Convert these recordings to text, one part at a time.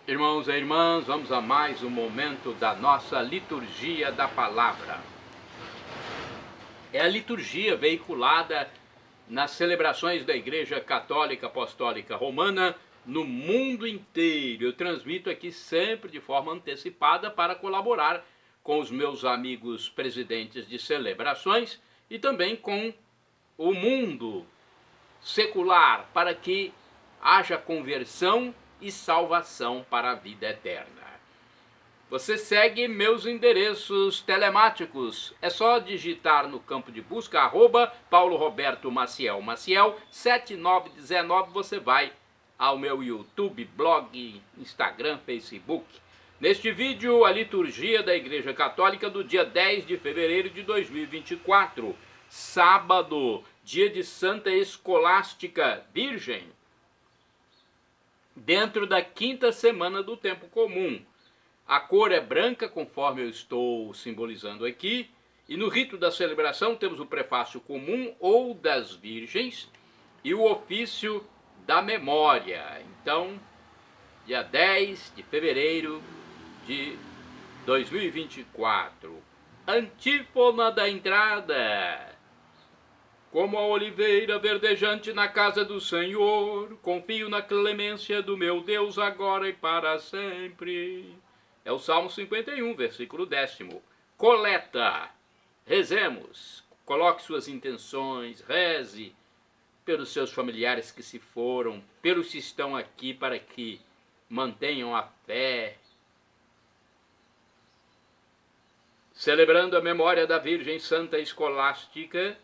Irmãos e irmãs, vamos a mais um momento da nossa liturgia da palavra. É a liturgia veiculada nas celebrações da Igreja Católica Apostólica Romana no mundo inteiro. Eu transmito aqui sempre de forma antecipada para colaborar com os meus amigos presidentes de celebrações e também com o mundo secular, para que haja conversão e salvação para a vida eterna. Você segue meus endereços telemáticos. É só digitar no campo de busca Paulo Roberto Maciel 7919, você vai ao meu YouTube, blog, Instagram, Facebook. Neste vídeo, a liturgia da Igreja Católica do dia 10 de fevereiro de 2024, sábado, dia de Santa Escolástica Virgem, dentro da quinta semana do tempo comum. A cor é branca, conforme eu estou simbolizando aqui, e no rito da celebração temos o prefácio comum ou das virgens e o ofício da memória. Então, dia 10 de fevereiro de 2024. Antífona da entrada. Como a oliveira verdejante na casa do Senhor, confio na clemência do meu Deus agora e para sempre. É o Salmo 51, versículo 10º. Coleta. Rezemos. Coloque suas intenções, reze pelos seus familiares que se foram, pelos que estão aqui para que mantenham a fé. Celebrando a memória da Virgem Santa Escolástica,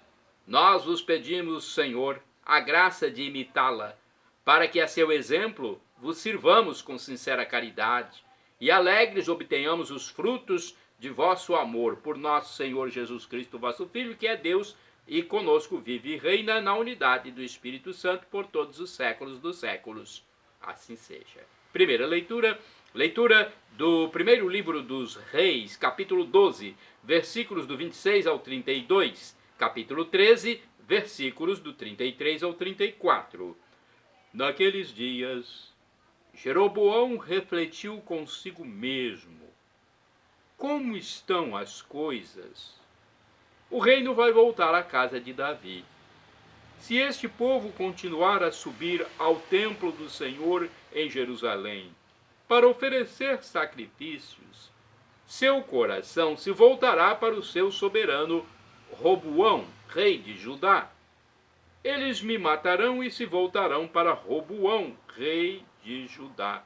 nós vos pedimos, Senhor, a graça de imitá-la, para que a seu exemplo vos sirvamos com sincera caridade e alegres obtenhamos os frutos de vosso amor por nosso Senhor Jesus Cristo, vosso Filho, que é Deus e conosco vive e reina na unidade do Espírito Santo por todos os séculos dos séculos. Assim seja. Primeira leitura. Leitura do primeiro livro dos Reis, capítulo 12, versículos do 26 ao 32. Capítulo 13, versículos do 33 ao 34. Naqueles dias, Jeroboão refletiu consigo mesmo. Como estão as coisas? O reino vai voltar à casa de Davi. Se este povo continuar a subir ao templo do Senhor em Jerusalém para oferecer sacrifícios, seu coração se voltará para o seu soberano Roboão, rei de Judá. Eles me matarão e se voltarão para Roboão, rei de Judá.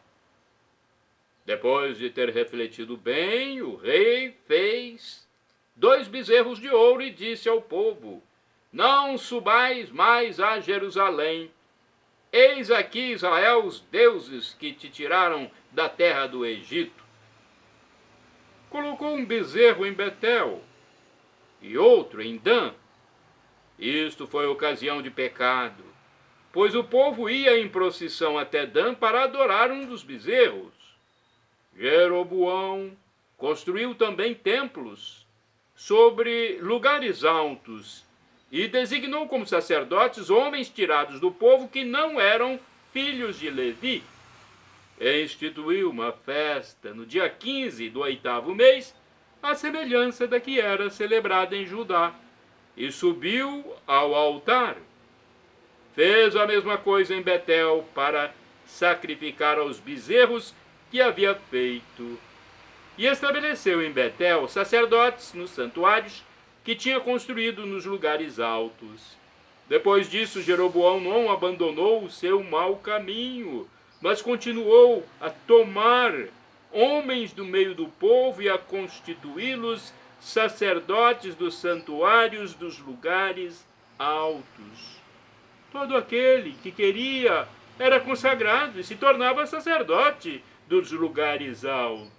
Depois de ter refletido bem, o rei fez 2 bezerros de ouro e disse ao povo: não subais mais a Jerusalém. Eis aqui, Israel, os deuses que te tiraram da terra do Egito. Colocou um bezerro em Betel e outro em Dan. Isto foi ocasião de pecado, pois o povo ia em procissão até Dan para adorar um dos bezerros. Jeroboão construiu também templos sobre lugares altos e designou como sacerdotes homens tirados do povo que não eram filhos de Levi. E instituiu uma festa no dia 15 do 8º mês, à semelhança da que era celebrada em Judá, e subiu ao altar. Fez a mesma coisa em Betel para sacrificar aos bezerros que havia feito. E estabeleceu em Betel sacerdotes nos santuários que tinha construído nos lugares altos. Depois disso, Jeroboão não abandonou o seu mau caminho, mas continuou a tomar homens do meio do povo e a constituí-los sacerdotes dos santuários dos lugares altos. Todo aquele que queria era consagrado e se tornava sacerdote dos lugares altos.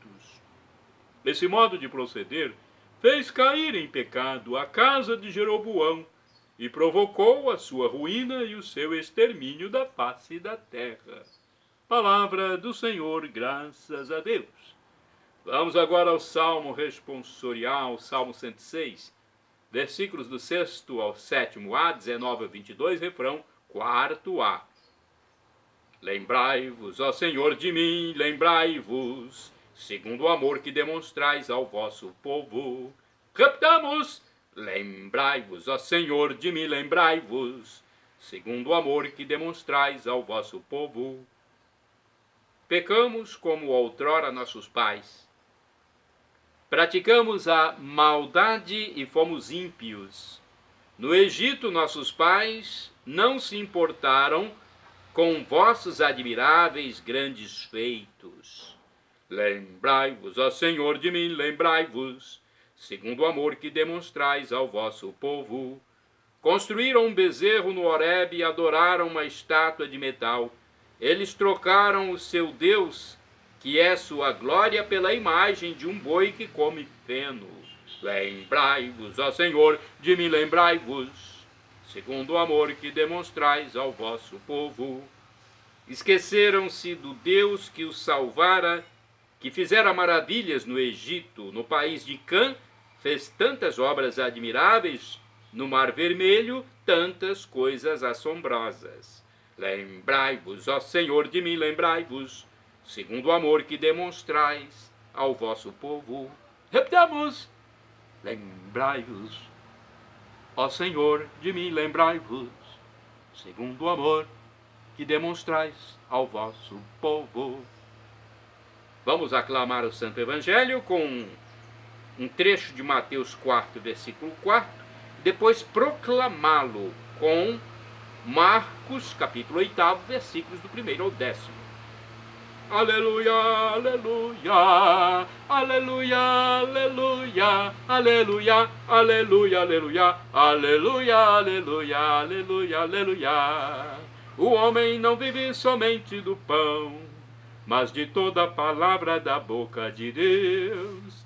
Esse modo de proceder fez cair em pecado a casa de Jeroboão e provocou a sua ruína e o seu extermínio da face da terra. Palavra do Senhor, graças a Deus. Vamos agora ao Salmo responsorial, Salmo 106, versículos do 6º ao 7º A, 19 a 22, refrão 4º A. Lembrai-vos, ó Senhor, de mim, lembrai-vos, segundo o amor que demonstrais ao vosso povo. Repitamos: lembrai-vos, ó Senhor, de mim, lembrai-vos, segundo o amor que demonstrais ao vosso povo. Pecamos como outrora nossos pais. Praticamos a maldade e fomos ímpios. No Egito, nossos pais não se importaram com vossos admiráveis grandes feitos. Lembrai-vos, ó Senhor, de mim, lembrai-vos, segundo o amor que demonstrais ao vosso povo. Construíram um bezerro no Horebe e adoraram uma estátua de metal. Eles trocaram o seu Deus, que é sua glória, pela imagem de um boi que come feno. Lembrai-vos, ó Senhor, de mim, lembrai-vos, segundo o amor que demonstrais ao vosso povo. Esqueceram-se do Deus que os salvara, que fizera maravilhas no Egito, no país de Cã, fez tantas obras admiráveis, no Mar Vermelho, tantas coisas assombrosas. Lembrai-vos, ó Senhor, de mim, lembrai-vos, segundo o amor que demonstrais ao vosso povo. Repitamos: lembrai-vos, ó Senhor, de mim, lembrai-vos, segundo o amor que demonstrais ao vosso povo. Vamos aclamar o Santo Evangelho com um trecho de Mateus 4, versículo 4, depois proclamá-lo com Marcos, capítulo 8, versículos do 1º ao 10º. Aleluia, aleluia, aleluia, aleluia, aleluia, aleluia, aleluia, aleluia, aleluia, aleluia, aleluia. O homem não vive somente do pão, mas de toda a palavra da boca de Deus,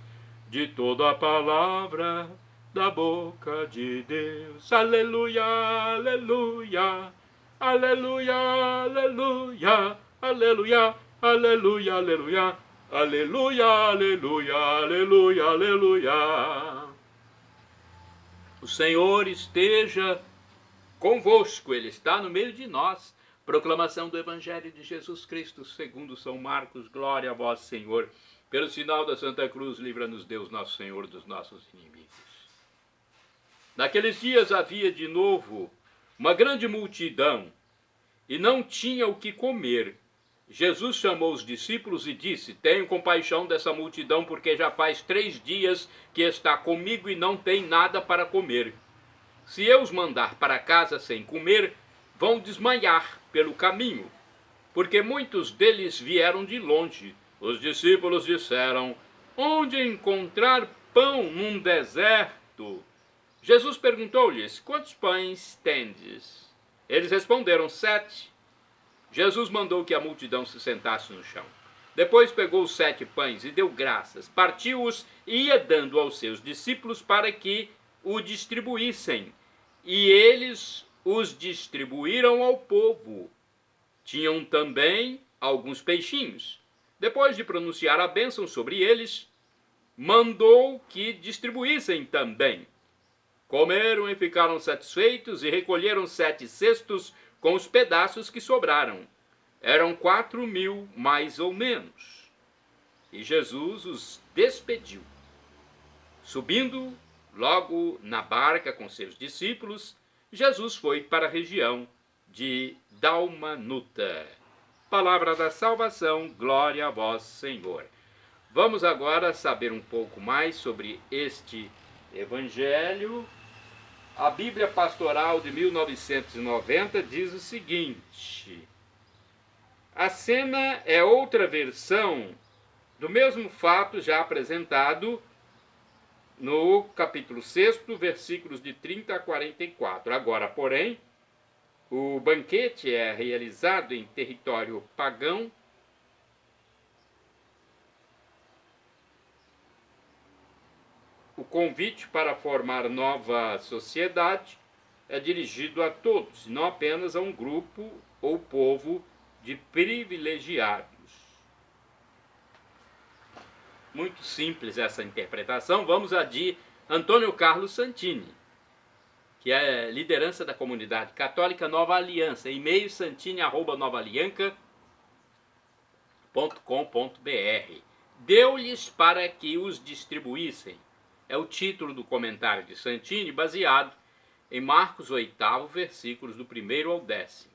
de toda a palavra da boca de Deus. Aleluia, aleluia, aleluia, aleluia, aleluia, aleluia, aleluia, aleluia, aleluia, aleluia, aleluia. O Senhor esteja convosco, Ele está no meio de nós. Proclamação do Evangelho de Jesus Cristo segundo São Marcos. Glória a vós, Senhor. Pelo sinal da Santa Cruz, livra-nos Deus nosso Senhor dos nossos inimigos. Naqueles dias havia de novo uma grande multidão e não tinha o que comer. Jesus chamou os discípulos e disse: tenho compaixão dessa multidão, porque já faz 3 dias que está comigo e não tem nada para comer. Se eu os mandar para casa sem comer, vão desmaiar pelo caminho, porque muitos deles vieram de longe. Os discípulos disseram: onde encontrar pão num deserto? Jesus perguntou-lhes: quantos pães tendes? Eles responderam: 7. Jesus mandou que a multidão se sentasse no chão. Depois pegou os 7 pães e deu graças, partiu-os e ia dando aos seus discípulos para que o distribuíssem. E eles os distribuíram ao povo. Tinham também alguns peixinhos. Depois de pronunciar a bênção sobre eles, mandou que distribuíssem também. Comeram e ficaram satisfeitos e recolheram 7 cestos com os pedaços que sobraram. Eram 4.000, mais ou menos. E Jesus os despediu. Subindo logo na barca com seus discípulos, Jesus foi para a região de Dalmanuta. Palavra da salvação, glória a vós, Senhor. Vamos agora saber um pouco mais sobre este evangelho. A Bíblia Pastoral de 1990 diz o seguinte: a cena é outra versão do mesmo fato já apresentado no capítulo 6, versículos de 30 a 44. Agora, porém, o banquete é realizado em território pagão. O convite para formar nova sociedade é dirigido a todos, não apenas a um grupo ou povo de privilegiados. Muito simples essa interpretação. Vamos à de Antônio Carlos Santini. que é a liderança da comunidade católica Nova Aliança, e-mail santini@novaalianca.com.br. Deu-lhes para que os distribuíssem. É o título do comentário de Santini, baseado em Marcos 8, versículos do 1º ao 10º.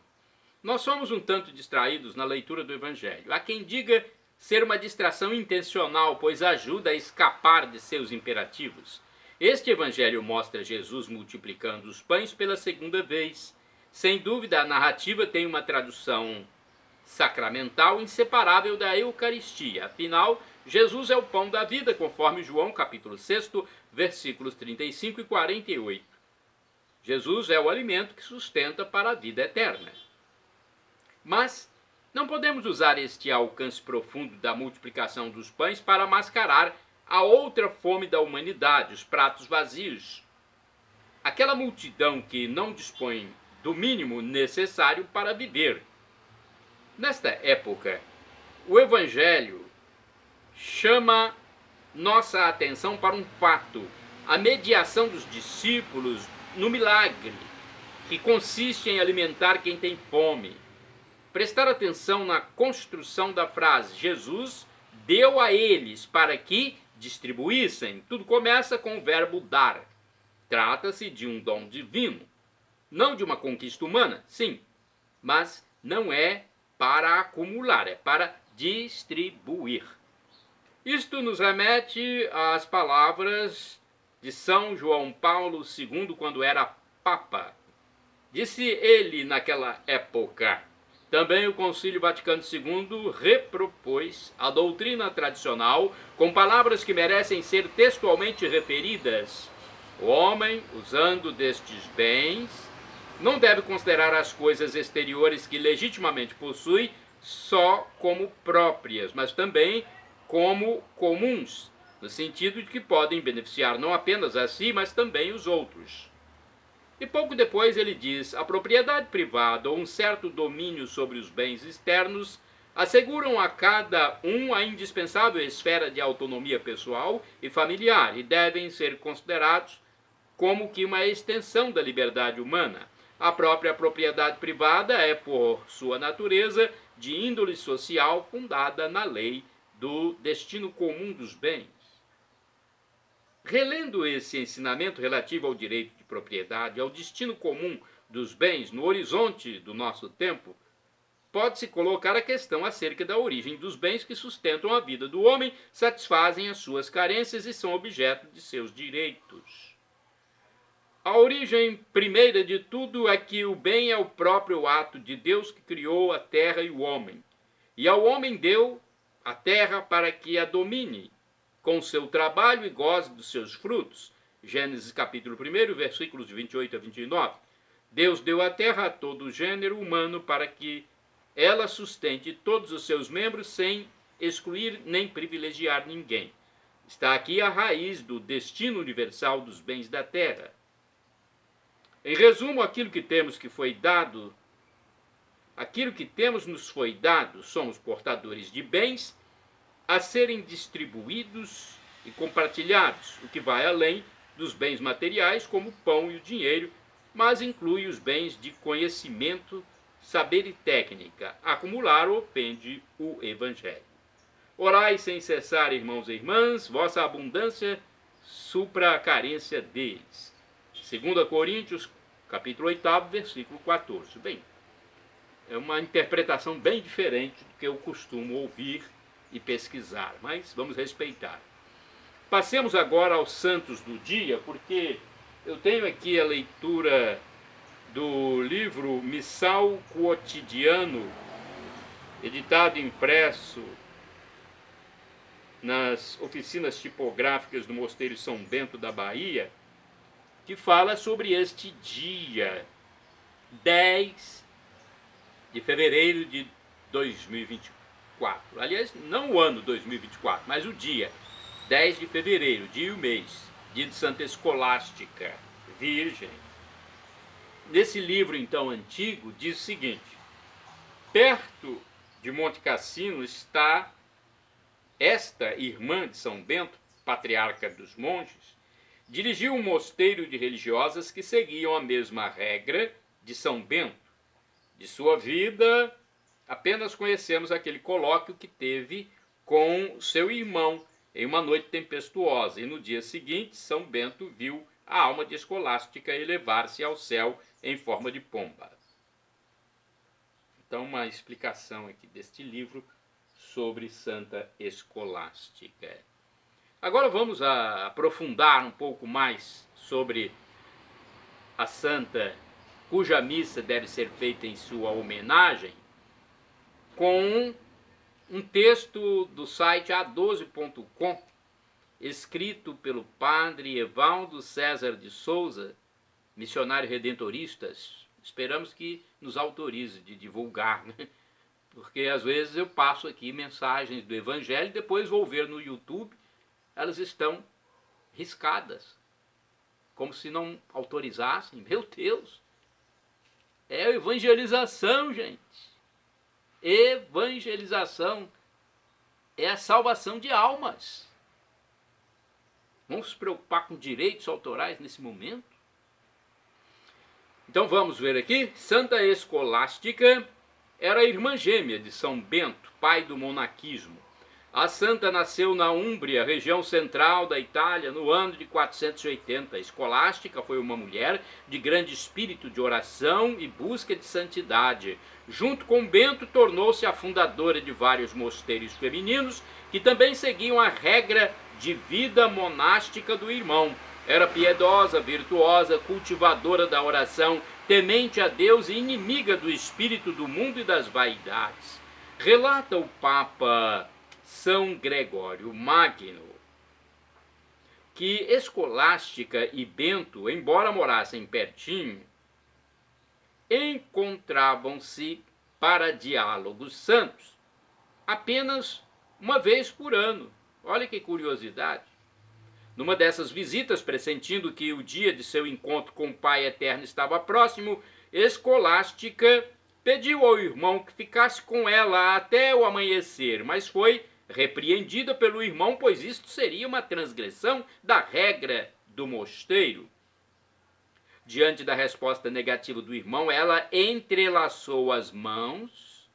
Nós somos um tanto distraídos na leitura do Evangelho. Há quem diga ser uma distração intencional, pois ajuda a escapar de seus imperativos. Este Evangelho mostra Jesus multiplicando os pães pela segunda vez. Sem dúvida, a narrativa tem uma tradução sacramental inseparável da Eucaristia. Afinal, Jesus é o pão da vida, conforme João capítulo 6, versículos 35 e 48. Jesus é o alimento que sustenta para a vida eterna. Mas não podemos usar este alcance profundo da multiplicação dos pães para mascarar a outra fome da humanidade, os pratos vazios. Aquela multidão que não dispõe do mínimo necessário para viver. Nesta época, o Evangelho chama nossa atenção para um fato: a mediação dos discípulos no milagre, que consiste em alimentar quem tem fome. Prestar atenção na construção da frase: Jesus deu a eles para que distribuíssem. Tudo começa com o verbo dar. Trata-se de um dom divino, não de uma conquista humana, sim, mas não é para acumular, é para distribuir. Isto nos remete às palavras de São João Paulo II, quando era Papa. Disse ele naquela época: também o Concílio Vaticano II repropôs a doutrina tradicional com palavras que merecem ser textualmente referidas. O homem, usando destes bens, não deve considerar as coisas exteriores que legitimamente possui só como próprias, mas também como comuns, no sentido de que podem beneficiar não apenas a si, mas também os outros. E pouco depois ele diz: a propriedade privada ou um certo domínio sobre os bens externos asseguram a cada um a indispensável esfera de autonomia pessoal e familiar e devem ser considerados como que uma extensão da liberdade humana. A própria propriedade privada é, por sua natureza, de índole social fundada na lei do destino comum dos bens. Relendo esse ensinamento relativo ao direito de propriedade, ao destino comum dos bens no horizonte do nosso tempo, pode-se colocar a questão acerca da origem dos bens que sustentam a vida do homem, satisfazem as suas carências e são objeto de seus direitos. A origem primeira de tudo é que o bem é o próprio ato de Deus que criou a terra e o homem, e ao homem deu a terra para que a domine com seu trabalho e goze dos seus frutos. Gênesis capítulo 1, versículos de 28 a 29. Deus deu a terra a todo o gênero humano para que ela sustente todos os seus membros sem excluir nem privilegiar ninguém. Está aqui a raiz do destino universal dos bens da terra. Em resumo, aquilo que temos nos foi dado, somos portadores de bens a serem distribuídos e compartilhados, o que vai além dos bens materiais, como o pão e o dinheiro, mas inclui os bens de conhecimento, saber e técnica. Acumular ofende o Evangelho. Orai sem cessar, irmãos e irmãs, vossa abundância supra a carência deles. 2 Coríntios, capítulo 8, versículo 14. Bem, é uma interpretação bem diferente do que eu costumo ouvir e pesquisar, mas vamos respeitar. Passemos agora aos santos do dia, porque eu tenho aqui a leitura do livro Missal Quotidiano, editado e impresso nas oficinas tipográficas do Mosteiro São Bento da Bahia, que fala sobre este dia, 10 de fevereiro de 2024. Aliás, não o ano 2024, mas o dia, 10 de fevereiro, dia e o mês, dia de Santa Escolástica, Virgem. Nesse livro, então, antigo, diz o seguinte: perto de Monte Cassino está esta irmã de São Bento, patriarca dos monges, dirigiu um mosteiro de religiosas que seguiam a mesma regra de São Bento. De sua vida, apenas conhecemos aquele colóquio que teve com seu irmão em uma noite tempestuosa, e no dia seguinte São Bento viu a alma de Escolástica elevar-se ao céu em forma de pomba. Então, uma explicação aqui deste livro sobre Santa Escolástica. Agora vamos aprofundar um pouco mais sobre a santa cuja missa deve ser feita em sua homenagem, com um texto do site a12.com, escrito pelo padre Evaldo César de Souza, missionário redentorista. Esperamos que nos autorize de divulgar, né? Porque às vezes eu passo aqui mensagens do Evangelho e depois vou ver no YouTube, elas estão riscadas, como se não autorizassem. Meu Deus! É evangelização, gente. Evangelização é a salvação de almas. Vamos se preocupar com direitos autorais nesse momento? Então vamos ver aqui. Santa Escolástica era a irmã gêmea de São Bento, pai do monaquismo. A santa nasceu na Úmbria, região central da Itália, no ano de 480. Escolástica foi uma mulher de grande espírito de oração e busca de santidade. Junto com Bento, tornou-se a fundadora de vários mosteiros femininos que também seguiam a regra de vida monástica do irmão. Era piedosa, virtuosa, cultivadora da oração, temente a Deus e inimiga do espírito do mundo e das vaidades. Relata o Papa São Gregório Magno que Escolástica e Bento, embora morassem pertinho, encontravam-se para diálogos santos apenas uma vez por ano. Olha que curiosidade. Numa dessas visitas, pressentindo que o dia de seu encontro com o Pai Eterno estava próximo, Escolástica pediu ao irmão que ficasse com ela até o amanhecer, mas foi repreendida pelo irmão, pois isto seria uma transgressão da regra do mosteiro. Diante da resposta negativa do irmão, ela entrelaçou as mãos,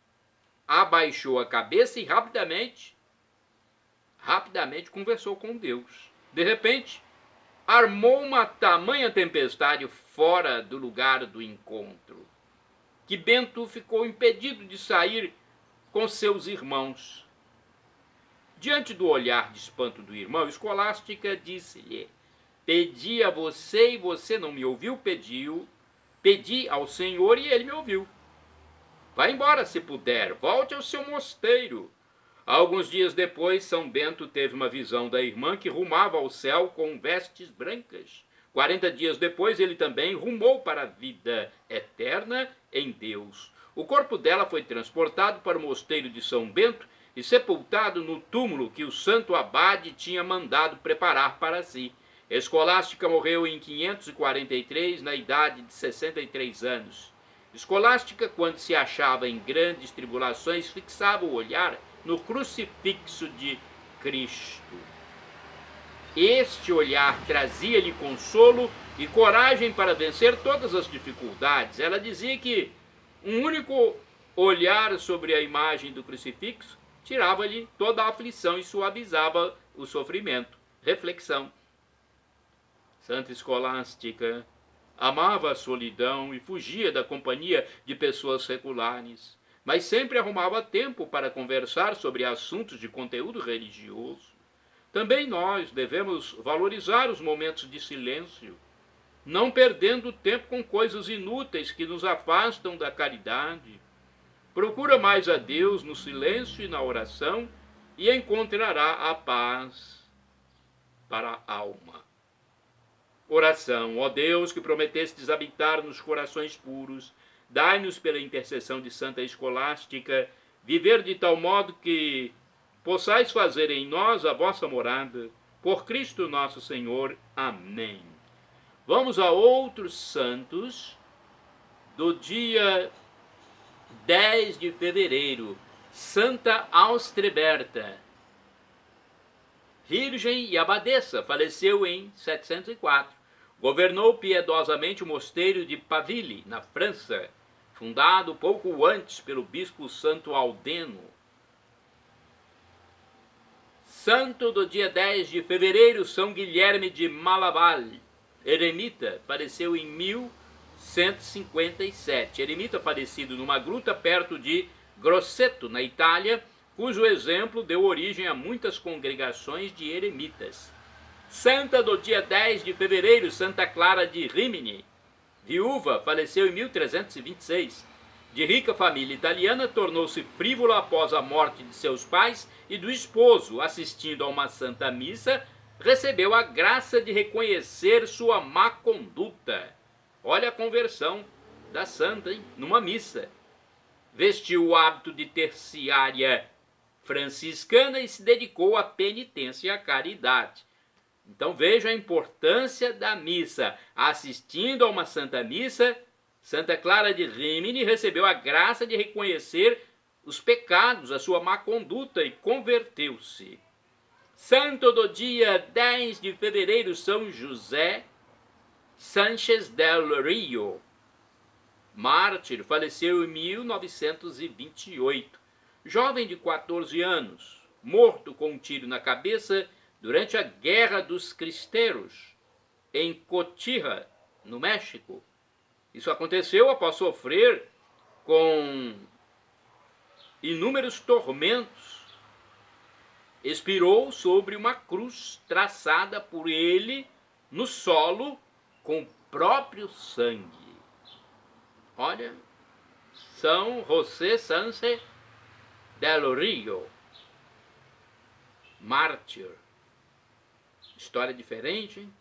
abaixou a cabeça e rapidamente conversou com Deus. De repente, armou uma tamanha tempestade fora do lugar do encontro, que Bento ficou impedido de sair com seus irmãos. Diante do olhar de espanto do irmão, Escolástica disse-lhe: pedi a você e você não me ouviu, pedi ao Senhor e ele me ouviu. Vá embora se puder, volte ao seu mosteiro. Alguns dias depois, São Bento teve uma visão da irmã que rumava ao céu com vestes brancas. 40 dias depois, ele também rumou para a vida eterna em Deus. O corpo dela foi transportado para o mosteiro de São Bento e sepultado no túmulo que o santo abade tinha mandado preparar para si. Escolástica morreu em 543, na idade de 63 anos. Escolástica, quando se achava em grandes tribulações, fixava o olhar no crucifixo de Cristo. Este olhar trazia-lhe consolo e coragem para vencer todas as dificuldades. Ela dizia que um único olhar sobre a imagem do crucifixo tirava-lhe toda a aflição e suavizava o sofrimento. Reflexão. Santa Escolástica amava a solidão e fugia da companhia de pessoas seculares, mas sempre arrumava tempo para conversar sobre assuntos de conteúdo religioso. Também nós devemos valorizar os momentos de silêncio, não perdendo tempo com coisas inúteis que nos afastam da caridade. Procura mais a Deus no silêncio e na oração e encontrará a paz para a alma. Oração. Ó Deus, que prometestes habitar nos corações puros, dai-nos pela intercessão de Santa Escolástica viver de tal modo que possais fazer em nós a vossa morada. Por Cristo nosso Senhor. Amém. Vamos a outros santos do dia 10 de fevereiro. Santa Austreberta, virgem e abadesa, faleceu em 704. Governou piedosamente o mosteiro de Paville, na França, fundado pouco antes pelo bispo Santo Aldeno. Santo do dia 10 de fevereiro, São Guilherme de Malaval, eremita, faleceu em 1157. Eremita falecido numa gruta perto de Grosseto, na Itália, cujo exemplo deu origem a muitas congregações de eremitas. Santa do dia 10 de fevereiro, Santa Clara de Rimini, viúva, faleceu em 1326. De rica família italiana, tornou-se frívola após a morte de seus pais e do esposo. Assistindo a uma santa missa, recebeu a graça de reconhecer sua má conduta. Olha a conversão da santa, hein? Numa missa. Vestiu o hábito de terciária franciscana e se dedicou à penitência e à caridade. Então veja a importância da missa. Assistindo a uma santa missa, Santa Clara de Rimini recebeu a graça de reconhecer os pecados, a sua má conduta e converteu-se. Santo do dia 10 de fevereiro, São José Sánchez del Rio, mártir, faleceu em 1928. Jovem de 14 anos, morto com um tiro na cabeça durante a Guerra dos Cristeros, em Cotija, no México. Isso aconteceu após sofrer com inúmeros tormentos. Expirou sobre uma cruz traçada por ele no solo com o próprio sangue. Olha, São José Sánchez del Rio, mártir. História diferente, hein?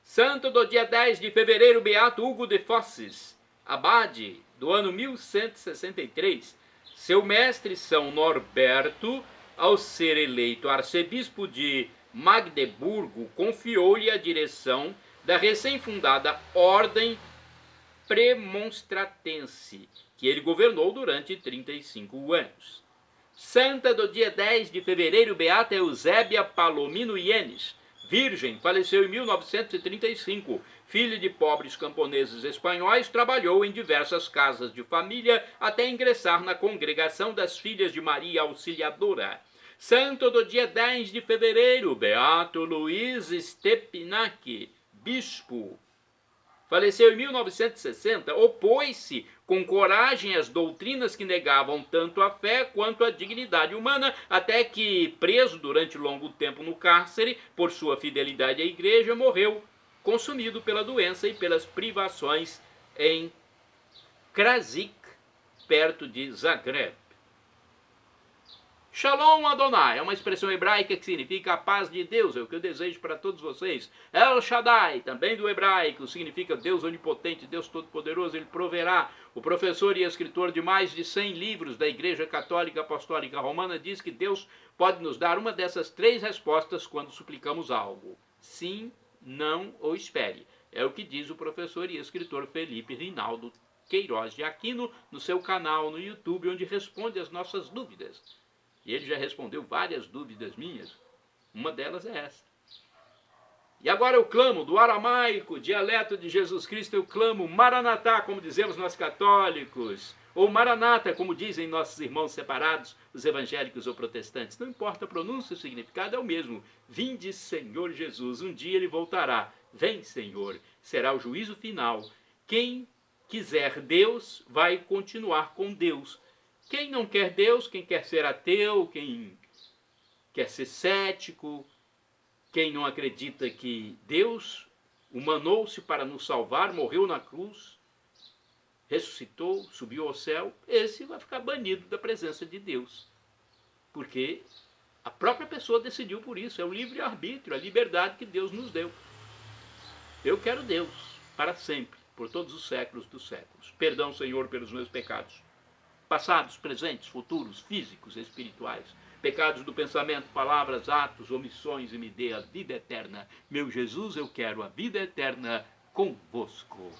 Santo do dia 10 de fevereiro, Beato Hugo de Fosses, abade, do ano 1163. Seu mestre, São Norberto, ao ser eleito arcebispo de Magdeburgo, confiou-lhe a direção da recém-fundada Ordem Premonstratense, que ele governou durante 35 anos. Santa do dia 10 de fevereiro, Beata Eusébia Palomino Ienes, virgem, faleceu em 1935. Filha de pobres camponeses espanhóis, trabalhou em diversas casas de família até ingressar na congregação das Filhas de Maria Auxiliadora. Santo do dia 10 de fevereiro, Beato Luiz Stepinac, bispo, faleceu em 1960, opôs-se com coragem às doutrinas que negavam tanto a fé quanto a dignidade humana, até que, preso durante longo tempo no cárcere por sua fidelidade à igreja, morreu, consumido pela doença e pelas privações em Krasik, perto de Zagreb. Shalom Adonai é uma expressão hebraica que significa a paz de Deus, é o que eu desejo para todos vocês. El Shaddai, também do hebraico, significa Deus onipotente, Deus todo-poderoso, ele proverá. O professor e escritor de mais de 100 livros da Igreja Católica Apostólica Romana diz que Deus pode nos dar uma dessas 3 respostas quando suplicamos algo: sim, não ou espere. É o que diz o professor e escritor Felipe Rinaldo Queiroz de Aquino no seu canal no YouTube, onde responde às nossas dúvidas. E ele já respondeu várias dúvidas minhas. Uma delas é essa. E agora eu clamo do aramaico, dialeto de Jesus Cristo, eu clamo Maranatá, como dizemos nós católicos, ou Maranata, como dizem nossos irmãos separados, os evangélicos ou protestantes. Não importa a pronúncia, o significado é o mesmo. Vinde, Senhor Jesus, um dia ele voltará. Vem, Senhor, será o juízo final. Quem quiser Deus vai continuar com Deus. Quem não quer Deus, quem quer ser ateu, quem quer ser cético, quem não acredita que Deus humanou-se para nos salvar, morreu na cruz, ressuscitou, subiu ao céu, esse vai ficar banido da presença de Deus. Porque a própria pessoa decidiu por isso, é o livre-arbítrio, a liberdade que Deus nos deu. Eu quero Deus para sempre, por todos os séculos dos séculos. Perdão, Senhor, pelos meus pecados. Passados, presentes, futuros, físicos, espirituais, pecados do pensamento, palavras, atos, omissões, e me dê a vida eterna. Meu Jesus, eu quero a vida eterna convosco.